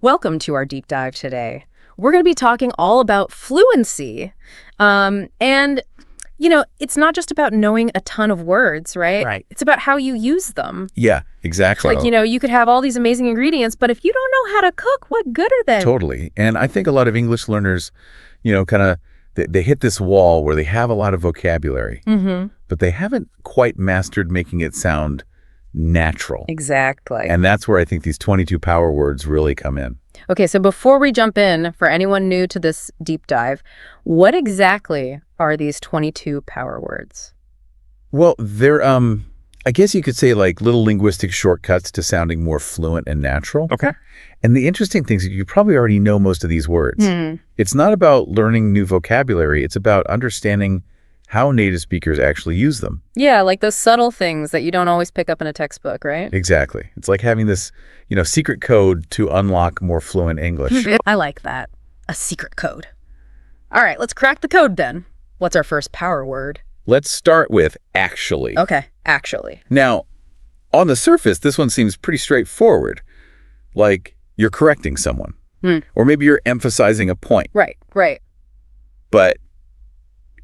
Welcome to our deep dive today. We're going to be talking all about fluency. It's not just about knowing a ton of words, right? Right. It's about how you use them. Yeah, exactly. Like, you could have all these amazing ingredients, but if you don't know how to cook, what good are they? Totally. And I think a lot of English learners, they hit this wall where they have a lot of vocabulary, but they haven't quite mastered making it sound natural. Exactly. And that's where I think these 22 power words really come in. Okay, so before we jump in, for anyone new to this deep dive, what exactly are these 22 power words? Well, they're, I guess you could say like little linguistic shortcuts to sounding more fluent and natural. Okay. And the interesting thing is you probably already know most of these words. It's not about learning new vocabulary. It's about understanding how native speakers actually use them. Yeah, like those subtle things that you don't always pick up in a textbook, right? Exactly. It's like having this, secret code to unlock more fluent English. I like that. A secret code. All right, let's crack the code then. What's our first power word? Let's start with actually. Okay, actually. Now, on the surface, this one seems pretty straightforward. Like you're correcting someone. Or maybe you're emphasizing a point. Right. But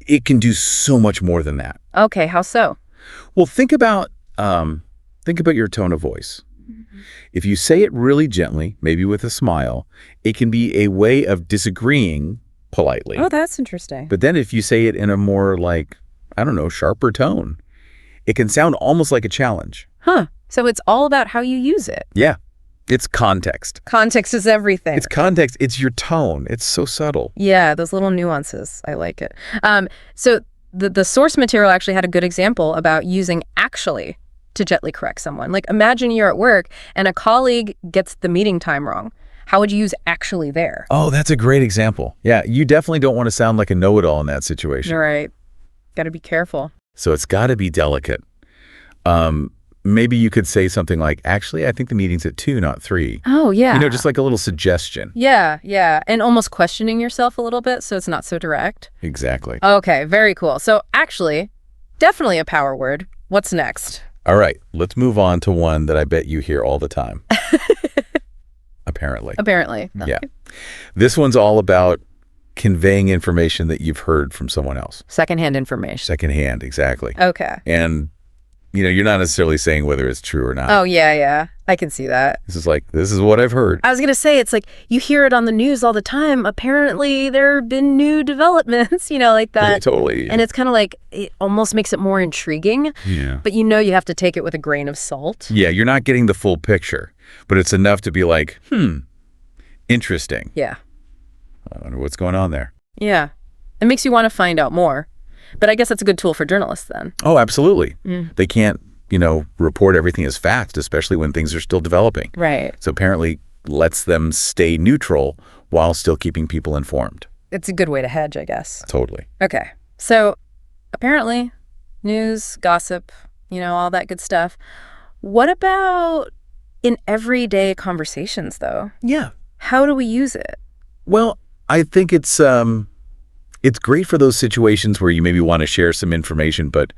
it can do so much more than that. Okay, how so? Well, think about your tone of voice. If you say it really gently, maybe with a smile, it can be a way of disagreeing politely. Oh, that's interesting. But then if you say it in a more sharper tone, it can sound almost like a challenge. Huh. So it's all about how you use it. Yeah. It's context. Context is everything. It's context. It's your tone. It's so subtle. Yeah, those little nuances. I like it. So the source material actually had a good example about using actually to gently correct someone. Like imagine you're at work and a colleague gets the meeting time wrong. How would you use actually there? Oh, that's a great example. Yeah, you definitely don't want to sound like a know-it-all in that situation. Right. Got to be careful. So it's got to be delicate. Maybe you could say something like, actually, I think the meeting's at 2, not 3. Oh, yeah. Just like a little suggestion. Yeah. And almost questioning yourself a little bit so it's not so direct. Exactly. Okay, very cool. So actually, definitely a power word. What's next? All right, let's move on to one that I bet you hear all the time. Apparently. Yeah. This one's all about conveying information that you've heard from someone else. Secondhand information. Secondhand, exactly. Okay. And, you're not necessarily saying whether it's true or not. Oh, yeah. I can see that. This is what I've heard. I was going to say, it's like you hear it on the news all the time. Apparently, there have been new developments, like that. Totally. And it's kind of like, it almost makes it more intriguing. Yeah. But you have to take it with a grain of salt. Yeah, you're not getting the full picture, but it's enough to be like, interesting. Yeah. I wonder what's going on there. Yeah. It makes you want to find out more. But I guess that's a good tool for journalists then. Oh, absolutely. They can't, report everything as fact, especially when things are still developing. Right. So apparently lets them stay neutral while still keeping people informed. It's a good way to hedge, I guess. Totally. Okay. So apparently news, gossip, all that good stuff. What about in everyday conversations, though? Yeah. How do we use it? Well, I think it's great for those situations where you maybe want to share some information, but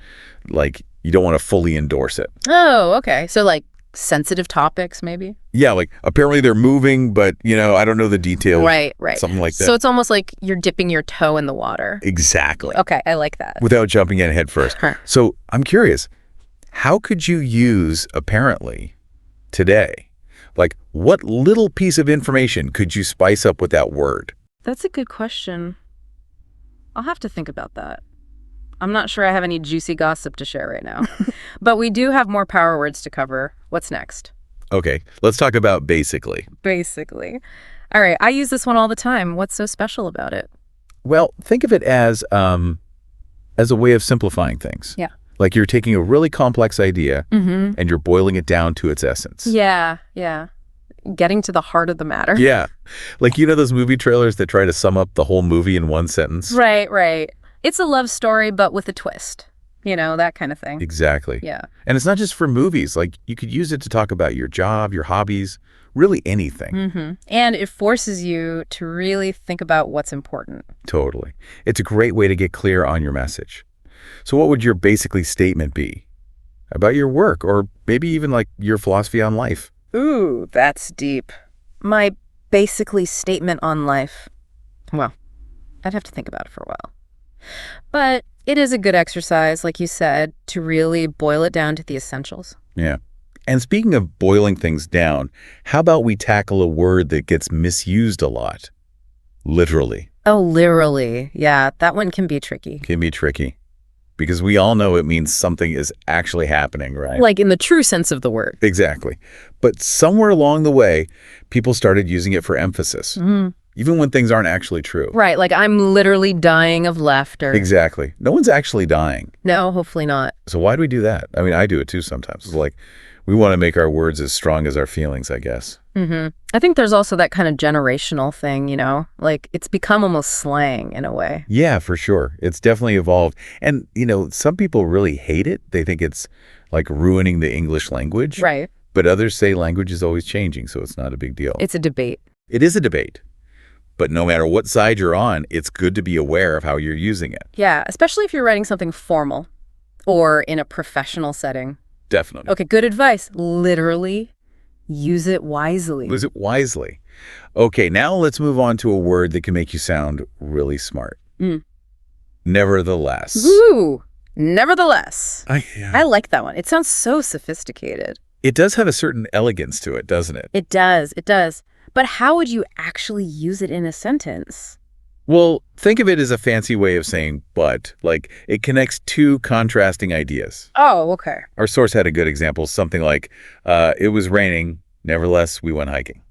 you don't want to fully endorse it. Oh, okay. So sensitive topics, maybe? Yeah, apparently they're moving, but I don't know the details. Right. Something like that. So it's almost like you're dipping your toe in the water. Exactly. Okay, I like that. Without jumping in head first. Huh. So I'm curious, how could you use apparently today? What little piece of information could you spice up with that word? That's a good question. I'll have to think about that. I'm not sure I have any juicy gossip to share right now. But we do have more power words to cover. What's next? Okay, let's talk about basically. Basically. All right, I use this one all the time. What's so special about it? Well, think of it as a way of simplifying things. Yeah. Like you're taking a really complex idea and you're boiling it down to its essence. Yeah. Getting to the heart of the matter. Yeah. Those movie trailers that try to sum up the whole movie in one sentence? Right. It's a love story, but with a twist. That kind of thing. Exactly. Yeah. And it's not just for movies. You could use it to talk about your job, your hobbies, really anything. And it forces you to really think about what's important. Totally. It's a great way to get clear on your message. So what would your basically statement be about your work or maybe even your philosophy on life? Ooh, that's deep. My basically statement on life. Well, I'd have to think about it for a while. But it is a good exercise, like you said, to really boil it down to the essentials. Yeah. And speaking of boiling things down, how about we tackle a word that gets misused a lot? Literally. Oh, literally. Yeah, that one can be tricky. Can be tricky. Because we all know it means something is actually happening, right? Like in the true sense of the word. Exactly. But somewhere along the way, people started using it for emphasis, even when things aren't actually true. Right, like I'm literally dying of laughter. Exactly. No one's actually dying. No, hopefully not. So why do we do that? I mean, I do it too sometimes. It's like we want to make our words as strong as our feelings, I guess. I think there's also that kind of generational thing, like it's become almost slang in a way. Yeah, for sure. It's definitely evolved. And, some people really hate it. They think it's like ruining the English language. Right. But others say language is always changing, so it's not a big deal. It's a debate. It is a debate. But no matter what side you're on, it's good to be aware of how you're using it. Yeah, especially if you're writing something formal or in a professional setting. Definitely. Okay, good advice. Literally, use it wisely. Use it wisely. Okay, now let's move on to a word that can make you sound really smart. Nevertheless. Ooh, nevertheless. Yeah. I like that one. It sounds so sophisticated. It does have a certain elegance to it, doesn't it? It does. But how would you actually use it in a sentence? Well, think of it as a fancy way of saying but. Like, it connects two contrasting ideas. Oh, okay. Our source had a good example, something like, it was raining, nevertheless, we went hiking.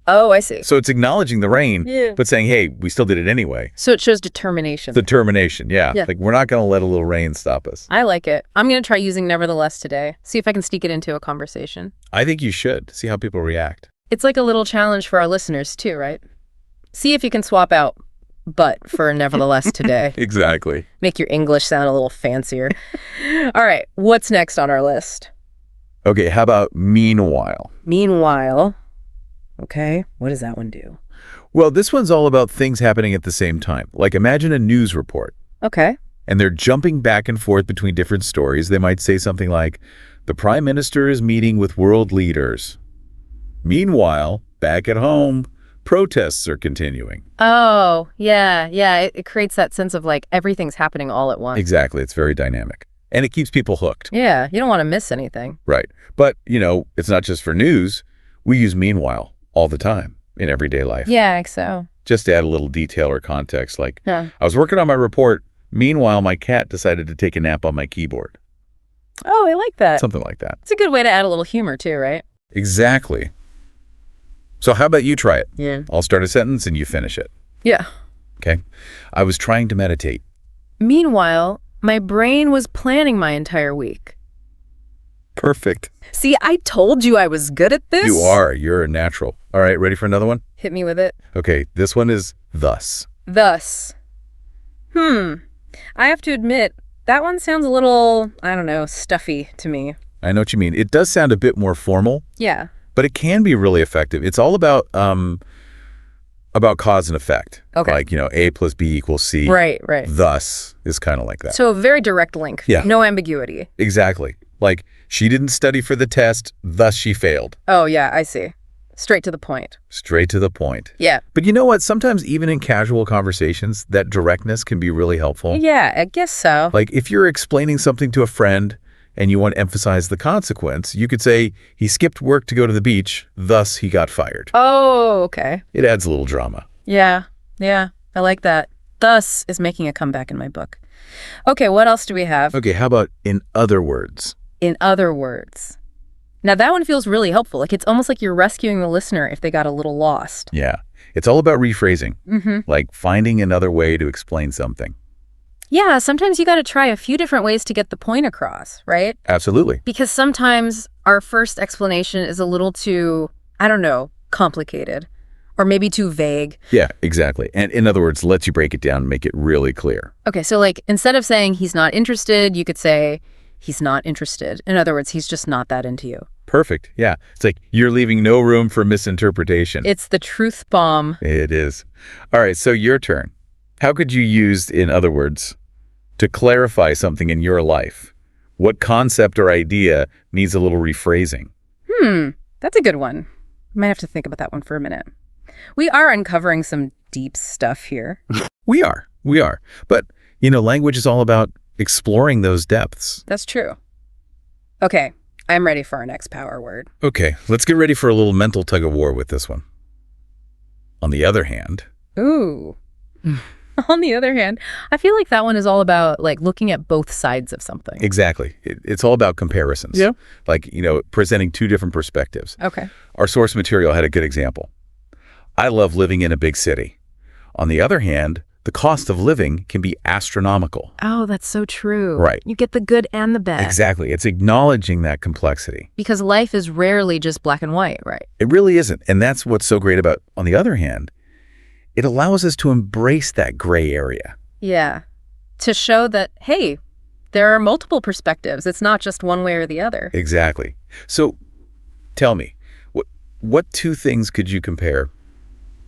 Oh, I see. So it's acknowledging the rain, Yeah. but saying, hey, we still did it anyway. So it shows determination. Determination, yeah. Yeah. Like, we're not going to let a little rain stop us. I like it. I'm going to try using nevertheless today. See if I can sneak it into a conversation. I think you should. See how people react. It's like a little challenge for our listeners too, right? See if you can swap out but for nevertheless today. Exactly. Make your English sound a little fancier. All right, what's next on our list? Okay, how about meanwhile? Meanwhile. Okay, what does that one do? Well, this one's all about things happening at the same time. Like, imagine a news report, Okay. and they're jumping back and forth between different stories. They might say something like, the Prime Minister is meeting with world leaders. Meanwhile, back at home, protests are continuing. Oh, yeah. It creates that sense of like everything's happening all at once. Exactly. It's very dynamic. And it keeps people hooked. Yeah, you don't want to miss anything. Right. But, it's not just for news. We use meanwhile all the time in everyday life. Yeah, I think so. Just to add a little detail or context, like, Yeah. I was working on my report. Meanwhile, my cat decided to take a nap on my keyboard. Oh, I like that. Something like that. It's a good way to add a little humor too, right? Exactly. So how about you try it? Yeah. I'll start a sentence and you finish it. Yeah. Okay? I was trying to meditate. Meanwhile, my brain was planning my entire week. Perfect. See, I told you I was good at this. You are. You're a natural. All right, ready for another one? Hit me with it. Okay, this one is thus. Thus. I have to admit, that one sounds a little, I don't know, stuffy to me. I know what you mean. It does sound a bit more formal, Yeah. but it can be really effective. It's all about cause and effect. Okay. Like, A plus B equals C. Right. Thus is kind of like that. So a very direct link. Yeah. No ambiguity. Exactly. Like, she didn't study for the test, thus she failed. Oh, yeah, I see. Straight to the point. Straight to the point. Yeah. But you know what? Sometimes even in casual conversations, that directness can be really helpful. Yeah, I guess so. Like if you're explaining something to a friend and you want to emphasize the consequence, you could say, he skipped work to go to the beach, thus he got fired. Oh, okay. It adds a little drama. Yeah, I like that. Thus is making a comeback in my book. Okay, what else do we have? Okay, how about in other words? In other words. Now that one feels really helpful. Like it's almost like you're rescuing the listener if they got a little lost. Yeah. It's all about rephrasing, like finding another way to explain something. Yeah, sometimes you got to try a few different ways to get the point across, right? Absolutely. Because sometimes our first explanation is a little too, I don't know, complicated or maybe too vague. Yeah, exactly. And in other words, lets you break it down and make it really clear. Okay, so like instead of saying he's not interested, you could say he's not interested. In other words, he's just not that into you. Perfect. Yeah. It's like you're leaving no room for misinterpretation. It's the truth bomb. It is. All right, so your turn. How could you use, in other words, to clarify something in your life? What concept or idea needs a little rephrasing? That's a good one. Might have to think about that one for a minute. We are uncovering some deep stuff here. We are. We are. But, language is all about exploring those depths. That's true. Okay, I'm ready for our next power word. Okay, let's get ready for a little mental tug of war with this one. On the other hand. Ooh. On the other hand, I feel like that one is all about like looking at both sides of something. Exactly. It's all about comparisons. Yeah. Like, presenting two different perspectives. Okay. Our source material had a good example. I love living in a big city. On the other hand, the cost of living can be astronomical. Oh, that's so true. Right. You get the good and the bad. Exactly. It's acknowledging that complexity. Because life is rarely just black and white, right? It really isn't. And that's what's so great about, on the other hand, it allows us to embrace that gray area. Yeah. To show that, hey, there are multiple perspectives. It's not just one way or the other. Exactly. So tell me, what two things could you compare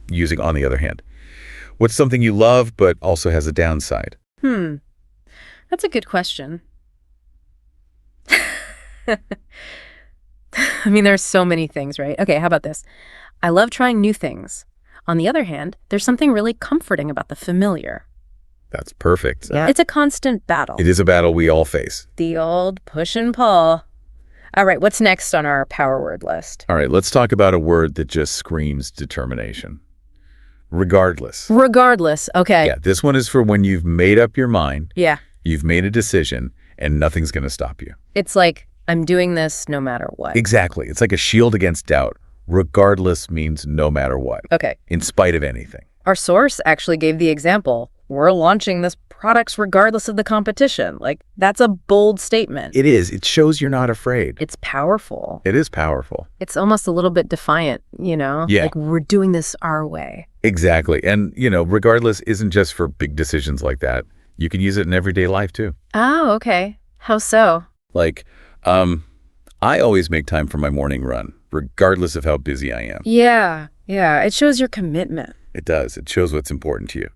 using on the other hand? What's something you love but also has a downside? That's a good question. I mean, there's so many things, right? Okay, how about this? I love trying new things. On the other hand, there's something really comforting about the familiar. That's perfect. Yeah. It's a constant battle. It is a battle we all face. The old push and pull. All right, what's next on our power word list? All right, let's talk about a word that just screams determination. Regardless. Regardless, okay. Yeah, this one is for when you've made up your mind, Yeah. you've made a decision, and nothing's going to stop you. It's like, I'm doing this no matter what. Exactly. It's like a shield against doubt. Regardless means no matter what. Okay. In spite of anything. Our source actually gave the example. We're launching this products regardless of the competition. Like, that's a bold statement. It is. It shows you're not afraid. It's powerful. It is powerful. It's almost a little bit defiant, Yeah. Like, we're doing this our way. Exactly. And, regardless isn't just for big decisions like that. You can use it in everyday life, too. Oh, okay. How so? Like, I always make time for my morning run, regardless of how busy I am. Yeah. It shows your commitment. It does. It shows what's important to you.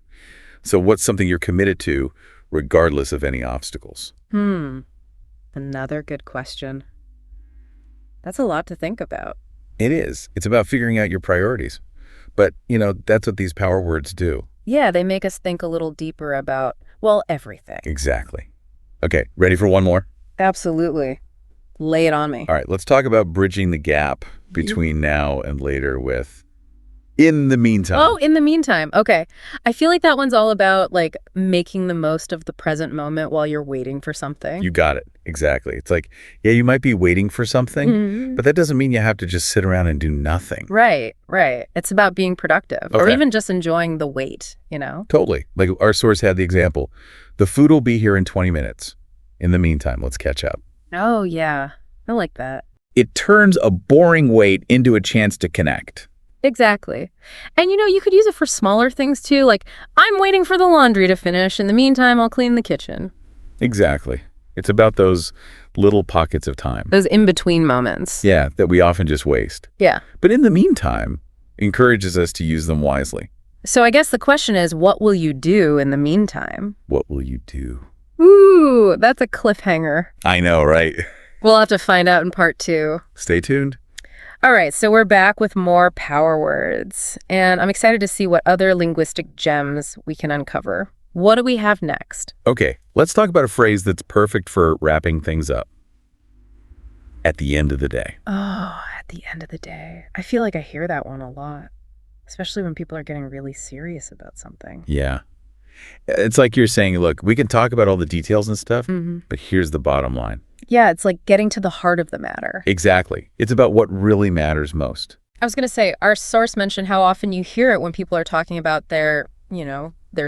So what's something you're committed to, regardless of any obstacles? Another good question. That's a lot to think about. It is. It's about figuring out your priorities. But, that's what these power words do. Yeah, they make us think a little deeper about, well, everything. Exactly. Okay, ready for one more? Absolutely. Lay it on me. All right, let's talk about bridging the gap between now and later with in the meantime. Oh, in the meantime. Okay. I feel like that one's all about like making the most of the present moment while you're waiting for something. You got it. Exactly. It's like, yeah, you might be waiting for something, but that doesn't mean you have to just sit around and do nothing. Right. It's about being productive or Okay. even just enjoying the wait, Totally. Like our source had the example. The food will be here in 20 minutes. In the meantime, let's catch up. Oh, yeah. I like that. It turns a boring wait into a chance to connect. Exactly. And you could use it for smaller things too, like I'm waiting for the laundry to finish. In the meantime, I'll clean the kitchen. Exactly. It's about those little pockets of time. Those in-between moments. Yeah, that we often just waste. Yeah. But in the meantime, encourages us to use them wisely. So I guess the question is, what will you do in the meantime? What will you do? Ooh, that's a cliffhanger. I know, right? We'll have to find out in part 2. Stay tuned. All right, so we're back with more power words, and I'm excited to see what other linguistic gems we can uncover. What do we have next? Okay, let's talk about a phrase that's perfect for wrapping things up. At the end of the day. Oh, at the end of the day. I feel like I hear that one a lot, especially when people are getting really serious about something. Yeah. It's like you're saying, look, we can talk about all the details and stuff, but here's the bottom line. Yeah, it's like getting to the heart of the matter. Exactly. It's about what really matters most. I was going to say, our source mentioned how often you hear it when people are talking about their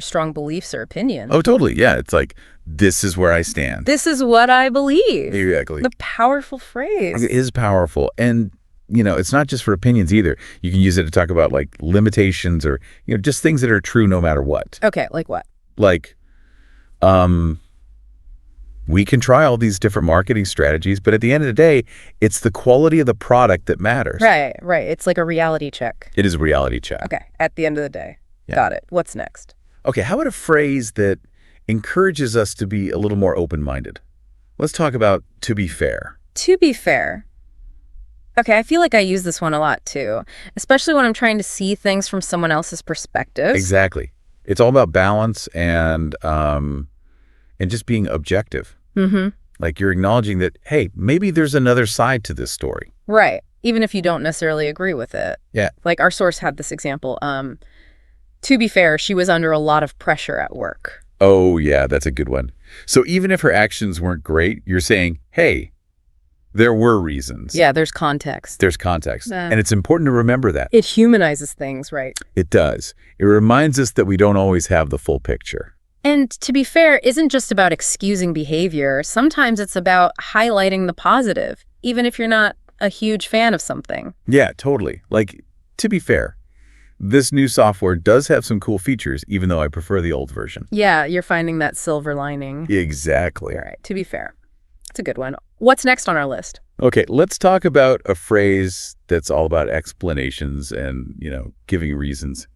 strong beliefs or opinions. Oh, totally. Yeah. It's like, this is where I stand. This is what I believe. Exactly. The powerful phrase. It is powerful. And, it's not just for opinions either. You can use it to talk about like limitations or, just things that are true no matter what. Okay. Like what? Like, we can try all these different marketing strategies, but at the end of the day, it's the quality of the product that matters. Right. It's like a reality check. It is a reality check. Okay. At the end of the day. Yeah. Got it. What's next? Okay, how about a phrase that encourages us to be a little more open-minded? Let's talk about to be fair. To be fair. Okay, I feel like I use this one a lot too, especially when I'm trying to see things from someone else's perspective. Exactly. It's all about balance and just being objective. Mm-hmm. Like you're acknowledging that, hey, maybe there's another side to this story. Right. Even if you don't necessarily agree with it. Yeah. Like our source had this example. To be fair, she was under a lot of pressure at work. Oh, yeah, that's a good one. So even if her actions weren't great, you're saying, hey, there were reasons. Yeah, there's context. There's context. And it's important to remember that. It humanizes things, right? It does. It reminds us that we don't always have the full picture. And to be fair, isn't just about excusing behavior. Sometimes it's about highlighting the positive, even if you're not a huge fan of something. Yeah, totally. Like, to be fair, this new software does have some cool features, even though I prefer the old version. Yeah, you're finding that silver lining. Exactly. All right, to be fair. It's a good one. What's next on our list? Okay, let's talk about a phrase that's all about explanations and, giving reasons.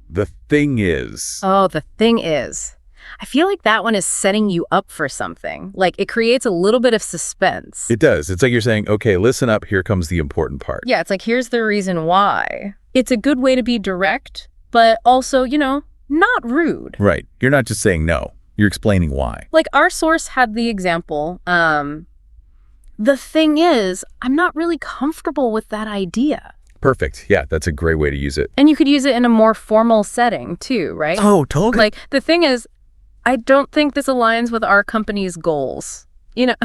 The thing is. Oh, the thing is. I feel like that one is setting you up for something. Like, it creates a little bit of suspense. It does. It's like you're saying, okay, listen up, here comes the important part. Yeah, it's like, here's the reason why. It's a good way to be direct, but also, not rude. Right. You're not just saying no. You're explaining why. Like, our source had the example, the thing is, I'm not really comfortable with that idea. Perfect. Yeah, that's a great way to use it. And you could use it in a more formal setting, too, right? Oh, totally. Like, the thing is, I don't think this aligns with our company's goals.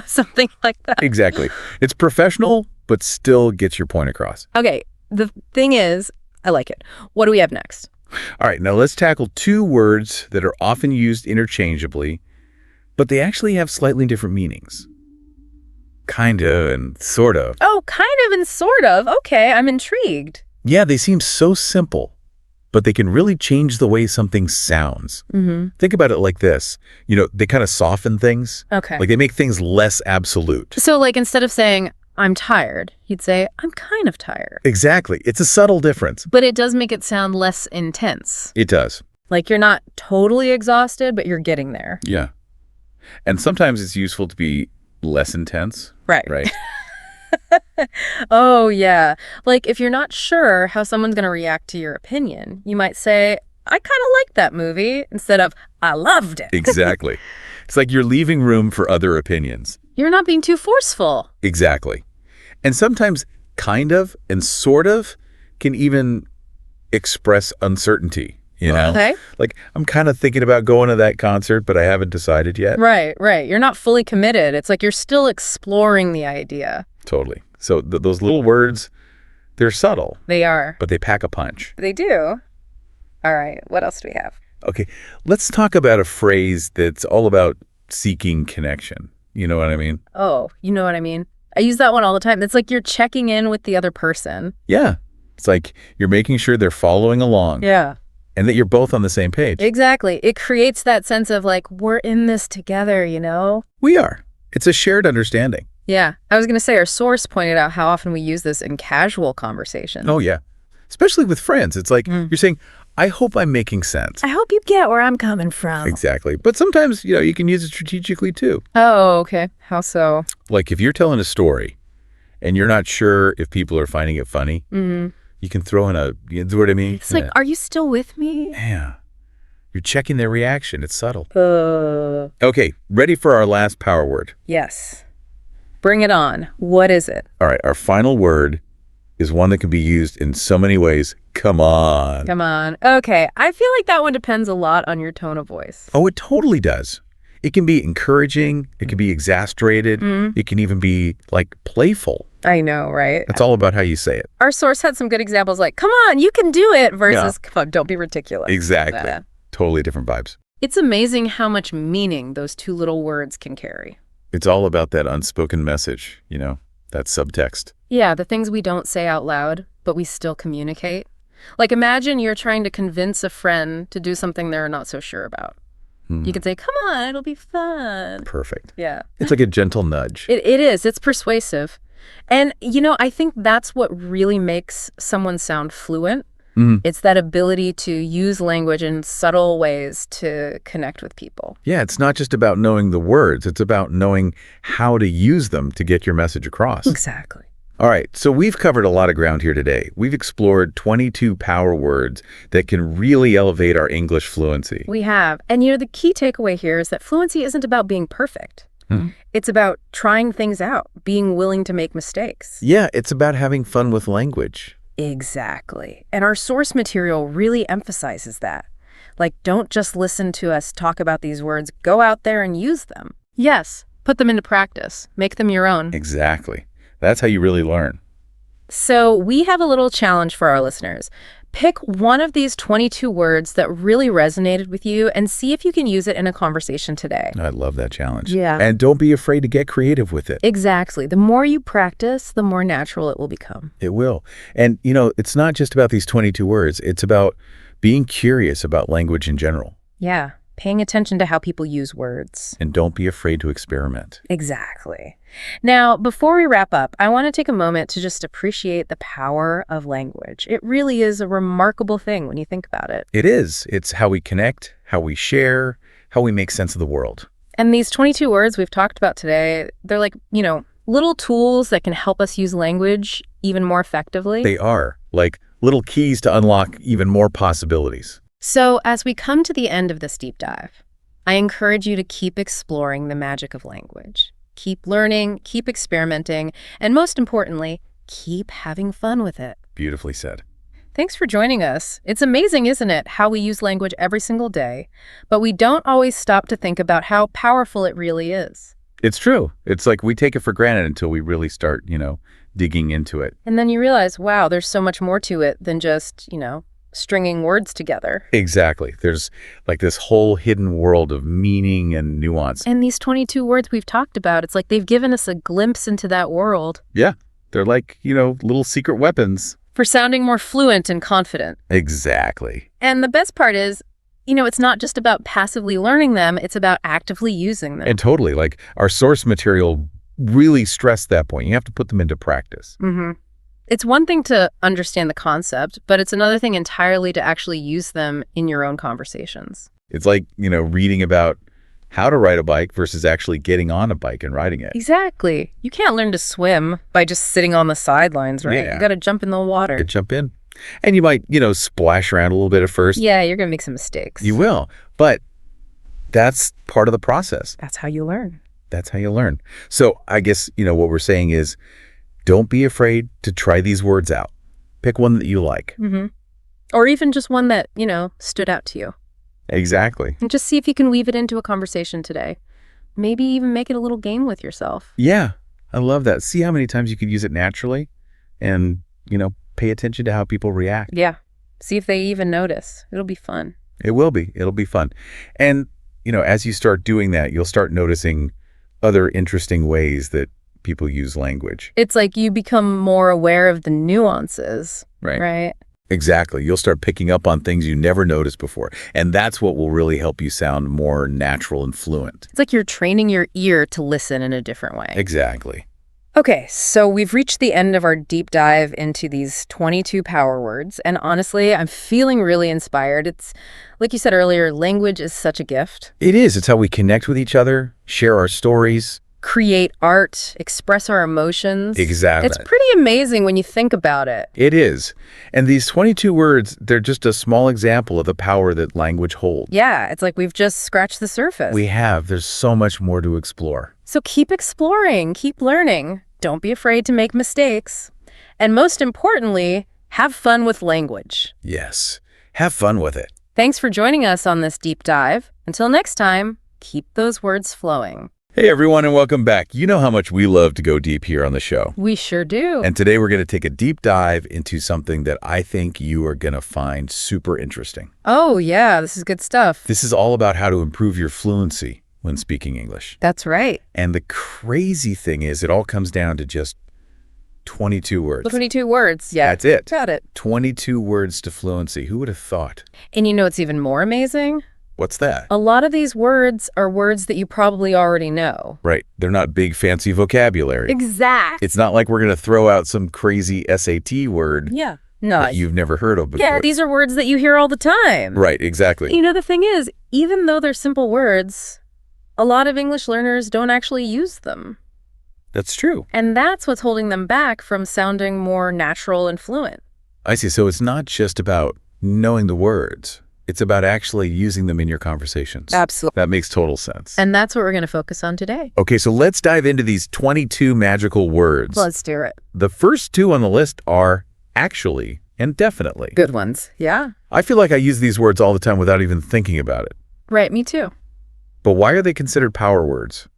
Something like that. Exactly. It's professional, but still gets your point across. Okay, the thing is, I like it. What do we have next? All right, now let's tackle two words that are often used interchangeably, but they actually have slightly different meanings. Kinda and sort of. Oh, kind of and sort of. Okay, I'm intrigued. Yeah, they seem so simple, but they can really change the way something sounds. Mm-hmm. Think about it like this. They kind of soften things. Okay. Like they make things less absolute. So, like, instead of saying, I'm tired, you'd say, I'm kind of tired. Exactly. It's a subtle difference. But it does make it sound less intense. It does. Like, you're not totally exhausted, but you're getting there. Yeah. And sometimes it's useful to be less intense. Right. Right. Oh, yeah. Like, if you're not sure how someone's going to react to your opinion, you might say, I kind of liked that movie, instead of, I loved it. Exactly. It's like you're leaving room for other opinions. You're not being too forceful. Exactly. And sometimes kind of and sort of can even express uncertainty, Okay. Like, I'm kind of thinking about going to that concert, but I haven't decided yet. Right. You're not fully committed. It's like you're still exploring the idea. Totally. So those little words, they're subtle, They are. but they pack a punch. They do. All right. What else do we have? Okay, let's talk about a phrase that's all about seeking connection. You know what I mean? Oh, you know what I mean? I use that one all the time. It's like you're checking in with the other person. Yeah. It's like you're making sure they're following along. Yeah. And that you're both on the same page. Exactly. It creates that sense of like, we're in this together, We are. It's a shared understanding. Yeah. I was going to say, our source pointed out how often we use this in casual conversations. Oh, yeah. Especially with friends. It's like you're saying, I hope I'm making sense. I hope you get where I'm coming from. Exactly. But sometimes, you can use it strategically too. Oh, okay. How so? Like if you're telling a story and you're not sure if people are finding it funny, you can throw in you know what I mean? It's like, are you still with me? Yeah. You're checking their reaction. It's subtle. Okay, ready for our last power word. Yes. Bring it on. What is it? All right, our final word is one that can be used in so many ways. Come on. Come on. Okay. I feel like that one depends a lot on your tone of voice. Oh, it totally does. It can be encouraging. It can be exasperated. It can even be like playful. I know, right? It's all about how you say it. Our source had some good examples like, come on, you can do it, versus, come on, don't be ridiculous. Exactly. Yeah. Totally different vibes. It's amazing how much meaning those two little words can carry. It's all about that unspoken message, that subtext. Yeah, the things we don't say out loud, but we still communicate. Like, imagine you're trying to convince a friend to do something they're not so sure about. You can say, come on, it'll be fun. Perfect. Yeah. It's like a gentle nudge. It is. It's persuasive. And, I think that's what really makes someone sound fluent. It's that ability to use language in subtle ways to connect with people. Yeah, it's not just about knowing the words. It's about knowing how to use them to get your message across. Exactly. All right, so we've covered a lot of ground here today. We've explored 22 power words that can really elevate our English fluency. We have. And the key takeaway here is that fluency isn't about being perfect. It's about trying things out, being willing to make mistakes. Yeah, it's about having fun with language. Exactly. And our source material really emphasizes that. Like, don't just listen to us talk about these words, go out there and use them. Yes, put them into practice, make them your own. Exactly. That's how you really learn. So we have a little challenge for our listeners. Pick one of these 22 words that really resonated with you and see if you can use it in a conversation today. I love that challenge. Yeah. And don't be afraid to get creative with it. Exactly. The more you practice, the more natural it will become. It will. And, it's not just about these 22 words. It's about being curious about language in general. Yeah. Paying attention to how people use words. And don't be afraid to experiment. Exactly. Now, before we wrap up, I want to take a moment to just appreciate the power of language. It really is a remarkable thing when you think about it. It is. It's how we connect, how we share, how we make sense of the world. And these 22 words we've talked about today, they're like, little tools that can help us use language even more effectively. They are, like little keys to unlock even more possibilities. So as we come to the end of this deep dive, I encourage you to keep exploring the magic of language. Keep learning, keep experimenting, and most importantly, keep having fun with it. Beautifully said. Thanks for joining us. It's amazing, isn't it, how we use language every single day, but we don't always stop to think about how powerful it really is. It's true. It's like we take it for granted until we really start, digging into it. And then you realize, wow, there's so much more to it than just, stringing words together. Exactly. There's like this whole hidden world of meaning and nuance. And these 22 words we've talked about, it's like they've given us a glimpse into that world. Yeah. They're like, little secret weapons. For sounding more fluent and confident. Exactly. And the best part is, it's not just about passively learning them, it's about actively using them. And totally, like our source material really stressed that point. You have to put them into practice. It's one thing to understand the concept, but it's another thing entirely to actually use them in your own conversations. It's like, reading about how to ride a bike versus actually getting on a bike and riding it. Exactly. You can't learn to swim by just sitting on the sidelines, right? Yeah. You got to jump in the water. You jump in. And you might, splash around a little bit at first. Yeah, you're going to make some mistakes. You will. But that's part of the process. That's how you learn. That's how you learn. So I guess, what we're saying is, don't be afraid to try these words out. Pick one that you like. Or even just one that, stood out to you. Exactly. And just see if you can weave it into a conversation today. Maybe even make it a little game with yourself. Yeah, I love that. See how many times you could use it naturally and, pay attention to how people react. Yeah. See if they even notice. It'll be fun. It will be. It'll be fun. And, as you start doing that, you'll start noticing other interesting ways that people use language. It's like you become more aware of the nuances, Right. right? Exactly. You'll start picking up on things you never noticed before. And that's what will really help you sound more natural and fluent. It's like you're training your ear to listen in a different way. Exactly. Okay, so we've reached the end of our deep dive into these 22 power words. And honestly, I'm feeling really inspired. It's, like you said earlier, language is such a gift. It is. It's how we connect with each other, share our stories. Create art, express our emotions. Exactly. It's pretty amazing when you think about it. It is. And these 22 words, they're just a small example of the power that language holds. Yeah, it's like we've just scratched the surface. We have. There's so much more to explore. So keep exploring, keep learning. Don't be afraid to make mistakes. And most importantly, have fun with language. Yes. Have fun with it. Thanks for joining us on this deep dive. Until next time, keep those words flowing. Hey, everyone, and welcome back. You know how much we love to go deep here on the show. We sure do. And today we're going to take a deep dive into something that I think you are going to find super interesting. Oh, yeah, this is good stuff. This is all about how to improve your fluency when speaking English. That's right. And the crazy thing is, it all comes down to just 22 words. 22 words. Yeah. That's it. Got it. 22 words to fluency. Who would have thought? And you know what's even more amazing? What's that? A lot of these words are words that you probably already know. Right. They're not big, fancy vocabulary. Exact. It's not like we're going to throw out some crazy SAT word. Yeah. No. that you've never heard of before. Yeah, these are words that you hear all the time. Right, exactly. You know, the thing is, even though they're simple words, a lot of English learners don't actually use them. That's true. And that's what's holding them back from sounding more natural and fluent. I see. So it's not just about knowing the words. It's about actually using them in your conversations. Absolutely. That makes total sense. And that's what we're going to focus on today. Okay, so let's dive into these 22 magical words. Let's do it. The first two on the list are actually and definitely. Good ones. Yeah. I feel like I use these words all the time without even thinking about it. Right, me too. But why are they considered power words?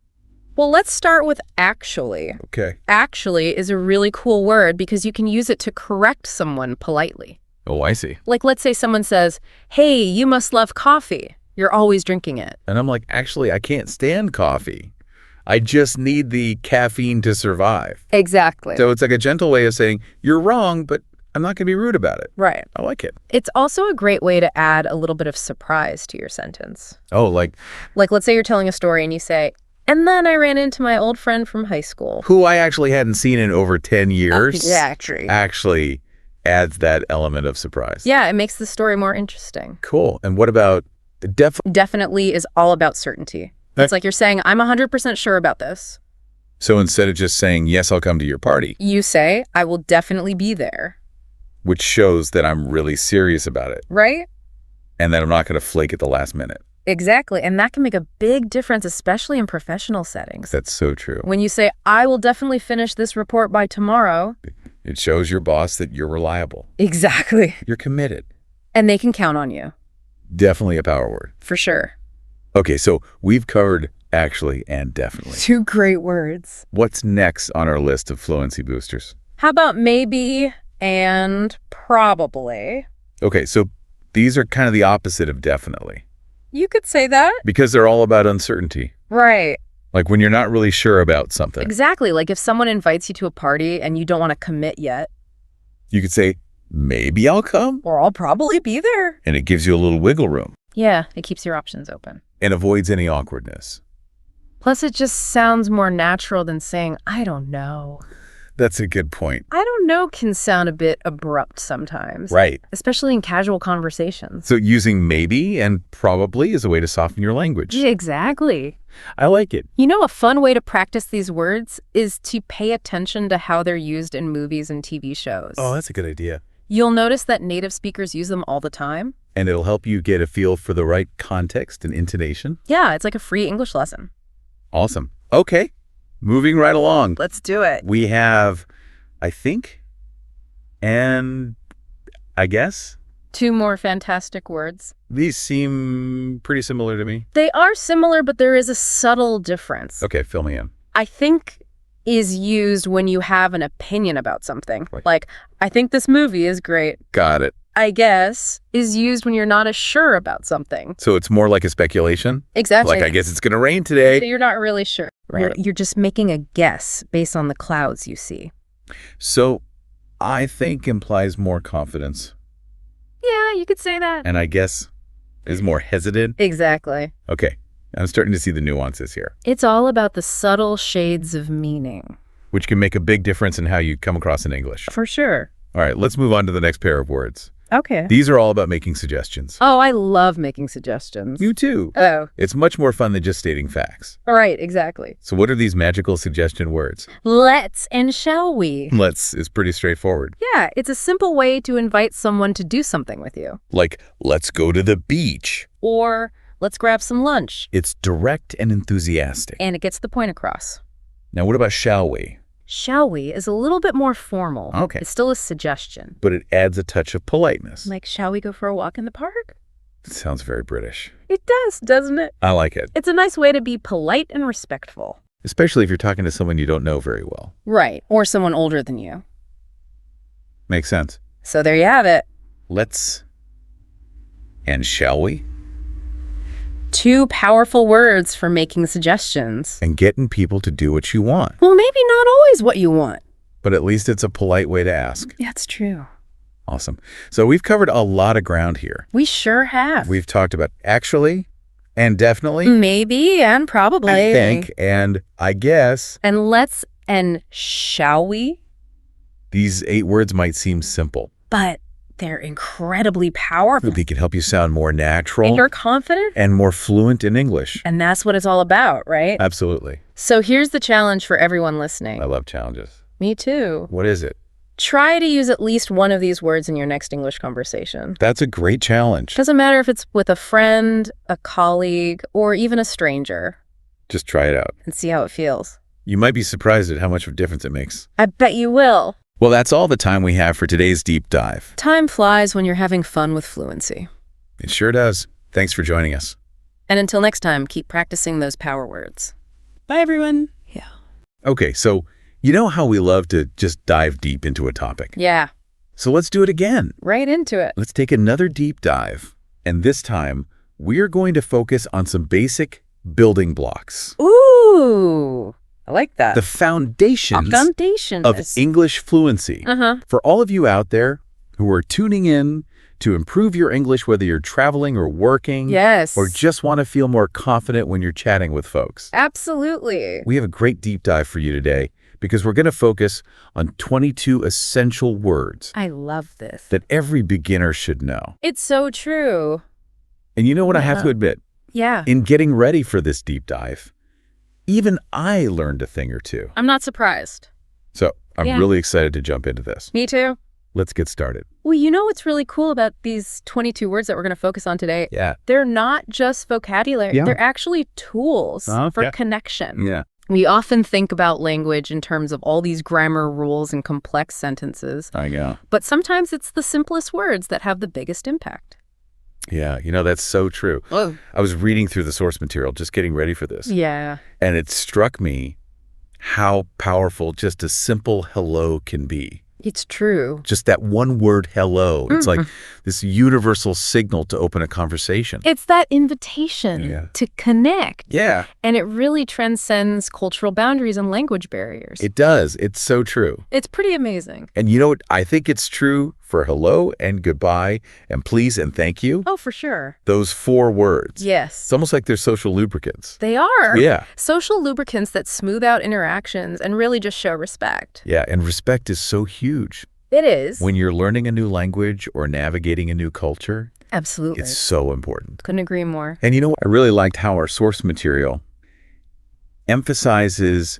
Well, let's start with actually. Okay. Actually is a really cool word because you can use it to correct someone politely. Oh, I see. Like, let's say someone says, hey, you must love coffee. You're always drinking it. And I'm like, actually, I can't stand coffee. I just need the caffeine to survive. Exactly. So it's like a gentle way of saying, you're wrong, but I'm not going to be rude about it. Right. I like it. It's also a great way to add a little bit of surprise to your sentence. Oh, like Let's say you're telling a story and you say, and then I ran into my old friend from high school. who I actually hadn't seen in over 10 years. Actually adds that element of surprise. Yeah, it makes the story more interesting. Cool. And what about Definitely is all about certainty. It's like you're saying, I'm 100% sure about this. So instead of just saying, yes, I'll come to your party, You say, I will definitely be there. which shows that I'm really serious about it Right? and that I'm not going to flake at the last minute. Exactly. And that can make a big difference, especially in professional settings. That's so true. When you say, I will definitely finish this report by tomorrow. It shows your boss that you're reliable. Exactly. You're committed. And they can count on you. Definitely a power word. For sure. Okay, so we've covered actually and definitely. Two great words. What's next on our list of fluency boosters? How about maybe and probably? Okay, so these are kind of the opposite of definitely You could say that. because they're all about uncertainty. Right. Like when you're not really sure about something, Exactly. Like if someone invites you to a party and you don't want to commit yet, you could say, maybe I'll come. or I'll probably be there. And it gives you a little wiggle room Yeah, it keeps your options open. and avoids any awkwardness. Plus, it just sounds more natural than saying, I don't know. That's a good point. I don't know can sound a bit abrupt sometimes. Right. Especially in casual conversations. So using maybe and probably is a way to soften your language. Exactly. I like it. You know, a fun way to practice these words is to pay attention to how they're used in movies and TV shows. Oh, that's a good idea. You'll notice that native speakers use them all the time. And it'll help you get a feel for the right context and intonation. Yeah, it's like a free English lesson. Awesome. Okay. Moving right along. Let's do it. We have, I think, and I guess. Two more fantastic words. These seem pretty similar to me. They are similar, but there is a subtle difference. Okay, fill me in. I think is used when you have an opinion about something. Right. Like, I think this movie is great. Got it. I guess is used when you're not as sure about something. So it's more like a speculation? Exactly. Like, I guess it's going to rain So today. you're not really sure. Right. You're just making a guess based on the clouds you see. So I think implies more confidence. Yeah, you could say that. And I guess is more hesitant. Exactly. Okay. I'm starting to see the nuances here, It's all about the subtle shades of meaning. which can make a big difference in how you come across in English. For sure. All right, let's move on to the next pair of words. Okay. These are all about making suggestions. Oh, I love making suggestions. You too. Oh, It's much more fun than just stating facts. all right, exactly. So what are these magical suggestion words? Let's and shall we? Let's is pretty straightforward. Yeah, it's a simple way to invite someone to do something with you. Like, let's go to the beach. Or let's grab some lunch. It's direct and enthusiastic. And it gets the point across. Now, what about shall we? Shall we is a little bit more formal. Okay. It's still a suggestion. But it adds a touch of politeness. Like, shall we go for a walk in the park? It sounds very British. It does, doesn't it? I like it. It's a nice way to be polite and respectful. Especially if you're talking to someone you don't know very well. Right. Or someone older than you. Makes sense. So there you have it. Let's and shall we? Two powerful words for making suggestions. And getting people to do what you want. Well, maybe not always what you want. But at least it's a polite way to ask. That's true. Awesome. So we've covered a lot of ground here. We sure have. We've talked about actually and definitely, Maybe and probably. I think, and I guess. And let's and shall we? These 8 words might seem simple, but they're incredibly powerful. They can help you sound more natural. And you're confident. And more fluent in English. And that's what it's all about, right? Absolutely. So here's the challenge for everyone listening. I love challenges. Me too. What is it? Try to use at least one of these words in your next English conversation. That's a great challenge. Doesn't matter if it's with a friend, a colleague, or even a stranger. Just try it out. And see how it feels. You might be surprised at how much of a difference it makes. I bet you will. Well, that's all the time we have for today's deep dive. Time flies when you're having fun with fluency. It sure does. Thanks for joining us. And until next time, keep practicing those power words. Bye, everyone. Yeah. Okay, so you know how we love to just dive deep into a topic? Yeah. So let's do it again. Right into it. Let's take another deep dive. And this time, we're going to focus on some basic building blocks. Ooh, I like that. The foundations of English fluency. For all of you out there who are tuning in to improve your English, whether you're traveling or working, yes, or just want to feel more confident when you're chatting with folks. Absolutely. We have a great deep dive for you today because we're going to focus on 22 essential words. I love this. That every beginner should know. It's so true. And you know what I have to admit? Yeah. In getting ready for this deep dive, even I learned a thing or two. I'm not surprised. So I'm really excited to jump into this. Me too. Let's get started. Well, you know what's really cool about these 22 words that we're going to focus on today? Yeah. They're not just vocabulary. Yeah. They're actually tools for connection. Yeah. We often think about language in terms of all these grammar rules and complex sentences. I know. But sometimes it's the simplest words that have the biggest impact. Yeah, you know, that's so true. Oh. I was reading through the source material, just getting ready for this. Yeah. And it struck me how powerful just a simple hello can be. It's true. Just that one word, hello. It's like this universal signal to open a conversation. It's that invitation to connect. Yeah. And it really transcends cultural boundaries and language barriers. It does. It's so true. It's pretty amazing. And you know what? I think it's true for hello and goodbye and please and thank you. Oh, for sure. Those 4 words. Yes. It's almost like they're social lubricants. They are. Yeah. Social lubricants that smooth out interactions and really just show respect. Yeah, and respect is so huge. It is. When you're learning a new language or navigating a new culture. Absolutely. It's so important. Couldn't agree more. And you know, I really liked how our source material emphasizes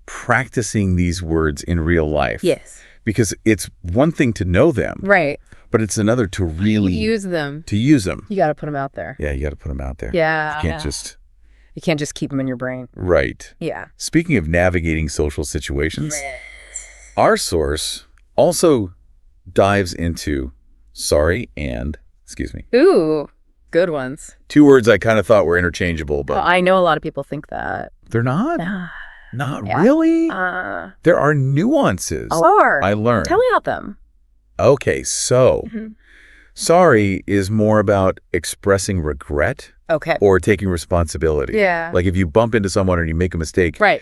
practicing these words in real life. Yes. Because it's one thing to know them. Right. But it's another to really use them. To use them. You got to put them out there. Yeah, you got to put them out there. Yeah. You can't just keep them in your brain. Right. Yeah. Speaking of navigating social situations, our source also dives into sorry and excuse me. Ooh, good ones. 2 words I kind of thought were interchangeable, but I know a lot of people think that. they're not. Not really. There are nuances. I learned. Tell me about them. Okay, so sorry is more about expressing regret. Okay. Or taking responsibility. Yeah. Like if you bump into someone or you make a mistake. Right.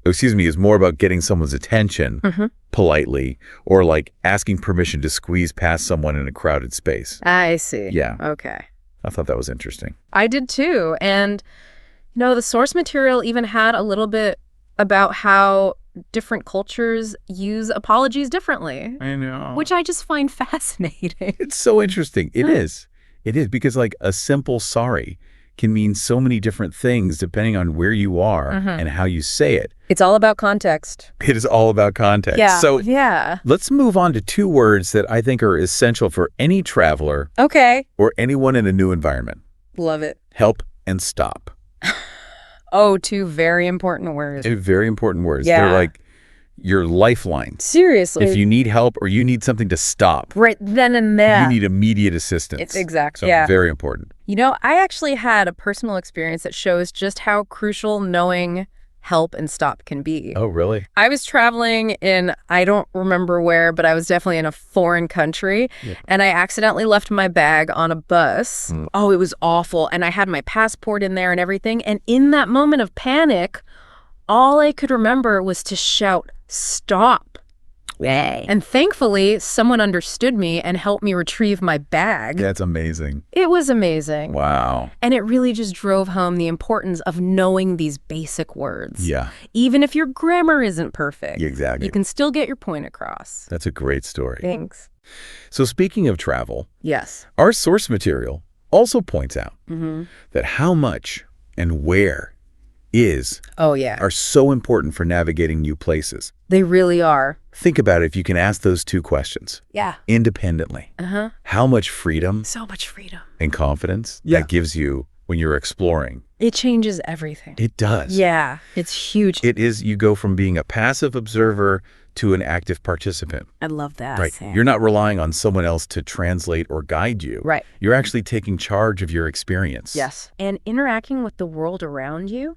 Is more about getting someone's attention politely or like asking permission to squeeze past someone in a crowded space. I see. Yeah. Okay. I thought that was interesting. I did too. And, you know, the source material even had a little bit about how different cultures use apologies differently. I know. Which I just find fascinating. It's so interesting. It is. It is because like a simple sorry can mean so many different things depending on where you are and how you say it. It's all about context. It is all about context. Yeah. So let's move on to 2 words that I think are essential for any traveler or anyone in a new environment. Love it. Help and stop. Oh, 2 very important words. Very important words. Yeah. They're like your lifeline. Seriously. If you need help or you need something to stop. Right then and there. You need immediate assistance. It's exactly. So very important. You know, I actually had a personal experience that shows just how crucial knowing help and stop can be. Oh, really? I was traveling in, I don't remember where, but I was definitely in a foreign country, and I accidentally left my bag on a bus. Oh, it was awful. And I had my passport in there and everything. And in that moment of panic, all I could remember was to shout, "Stop." And thankfully, someone understood me and helped me retrieve my bag. That's amazing. It was amazing. Wow. And it really just drove home the importance of knowing these basic words. Yeah. Even if your grammar isn't perfect. Exactly. You can still get your point across. That's a great story. Thanks. So speaking of travel, Yes. our source material also points out Mm-hmm. that how much and where is Oh, yeah. are so important for navigating new places. They really are. Think about it if you can ask those two questions Yeah. independently. Uh-huh. How much freedom So much freedom. and confidence Yeah. that gives you when you're exploring. It changes everything. It does. Yeah. It's huge. It is, you go from being a passive observer to an active participant. I love that. Right. Sam. You're not relying on someone else to translate or guide you. Right. You're actually taking charge of your experience. Yes. And interacting with the world around you,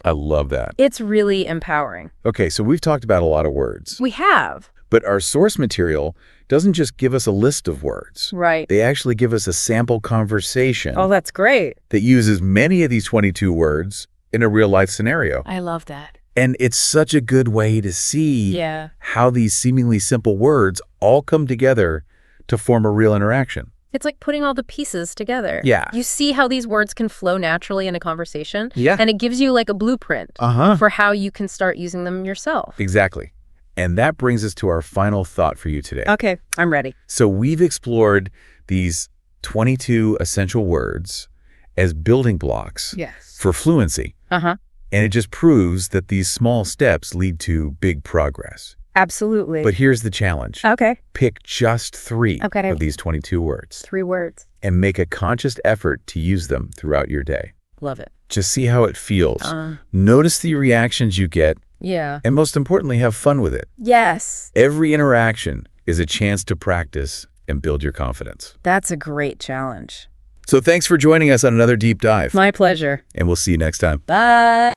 I love that. it's really empowering. Okay, so we've talked about a lot of words, We have. but our source material doesn't just give us a list of words. Right. They actually give us a sample conversation Oh, that's great. that uses many of these 22 words in a real-life scenario. I love that. And it's such a good way to see Yeah. how these seemingly simple words all come together to form a real interaction. It's like putting all the pieces together. Yeah. You see how these words can flow naturally in a conversation. Yeah. And it gives you like a blueprint Uh-huh. for how you can start using them yourself. Exactly. And that brings us to our final thought for you today. Okay, I'm ready. So we've explored these 22 essential words as building blocks Yes. for fluency. Uh-huh. And it just proves that these small steps lead to big progress. Absolutely. But here's the challenge. Okay. Pick just 3 Okay. of these 22 words 3 words. and make a conscious effort to use them throughout your day. Love it. Just see how it feels. Notice the reactions you get, Yeah. and most importantly, have fun with it. Yes. Every interaction is a chance to practice and build your confidence. That's a great challenge. So thanks for joining us on another deep dive, My pleasure. and we'll see you next time. Bye.